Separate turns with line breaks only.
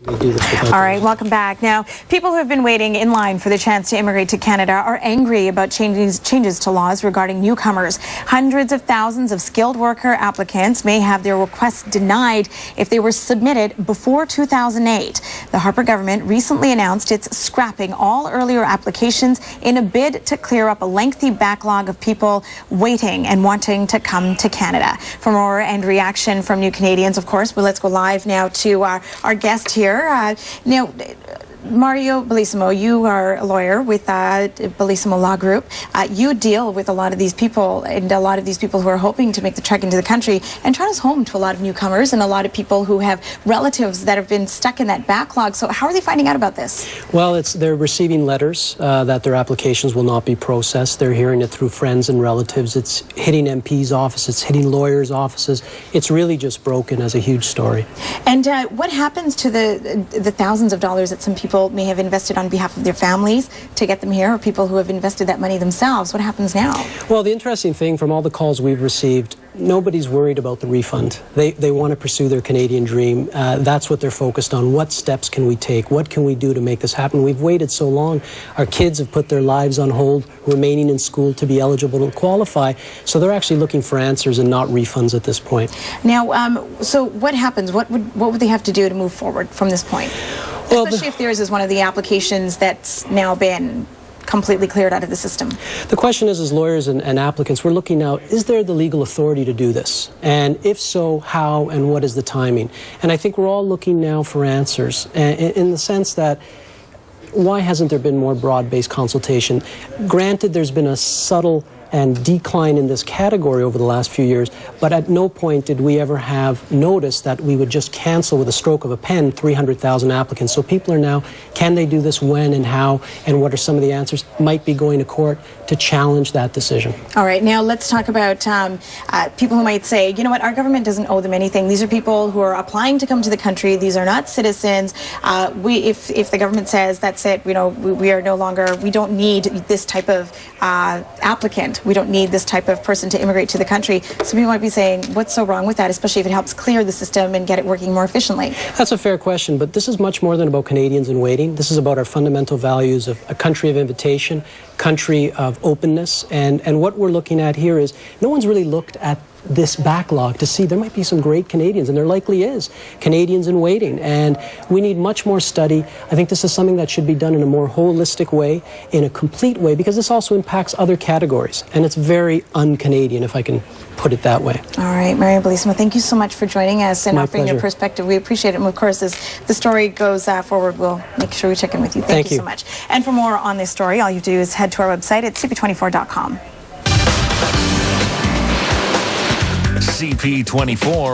All right, welcome back. Now, people who have been waiting in line for the chance to immigrate to Canada are angry about changes to laws regarding newcomers. Hundreds of thousands of skilled worker applicants may have their requests denied if they were submitted before 2008. The Harper government recently announced it's scrapping all earlier applications in a bid to clear up a lengthy backlog of people waiting and wanting to come to Canada. For more and reaction from new Canadians, of course, well, let's go live now to our guest here. Now, Mario Bellissimo, you are a lawyer with Bellissimo Law Group. You deal with a lot of these people and a lot of these people who are hoping to make the trek into the country. And Toronto's home to a lot of newcomers and a lot of people who have relatives that have been stuck in that backlog. So how are they finding out about this?
Well, they're receiving letters that their applications will not be processed. They're hearing it through friends and relatives. It's hitting MPs' offices. It's hitting lawyers' offices. It's really just broken as a huge story.
And what happens to the thousands of dollars that some people may have invested on behalf of their families to get them here, or people who have invested that money themselves? What happens now?
Well, the interesting thing from all the calls we've received, nobody's worried about the refund. They want to pursue their Canadian dream. That's what they're focused on. What steps can we take? What can we do to make this happen? We've waited so long. Our kids have put their lives on hold, remaining in school to be eligible to qualify. So they're actually looking for answers and not refunds at this point.
Now, so what happens? What would they have to do to move forward from this point? Well, especially if theirs is one of the applications that's now been completely cleared out of the system.
The question is, as lawyers and applicants, we're looking now, is there the legal authority to do this? And if so, how and what is the timing? And I think we're all looking now for answers in the sense that, why hasn't there been more broad-based consultation? Granted, there's been a subtle and decline in this category over the last few years, but at no point did we ever have noticed that we would just cancel with a stroke of a pen 300,000 applicants. So people are now, can they do this, when and how, and what are some of the answers? Might be going to court to challenge that decision. All
right, now let's talk about people who might say, you know what, our government doesn't owe them anything. These are people who are applying to come to the country. These are not citizens. If the government says, that's it, we are no longer, we don't need this type of applicant. We don't need this type of person to immigrate to the country. So people might be saying, what's so wrong with that, especially if it helps clear the system and get it working more efficiently?
That's a fair question, but this is much more than about Canadians in waiting. This is about our fundamental values of a country of invitation, country of openness, and what we're looking at here is no one's really looked at this backlog to see there might be some great Canadians, and there likely is, Canadians in waiting, and we need much more study. I think this is something that should be done in a more holistic way, in a complete way, because this also impacts other categories, and it's very un-Canadian, if I can put it that way.
All right, Mario Bellissimo, thank you so much for joining us and offering
pleasure.
Your perspective. We appreciate it, and of course, as the story goes forward, we'll make sure we check in with you. Thank you so much. And for more on this story, all you do is head to our website at cp24.com.
CP24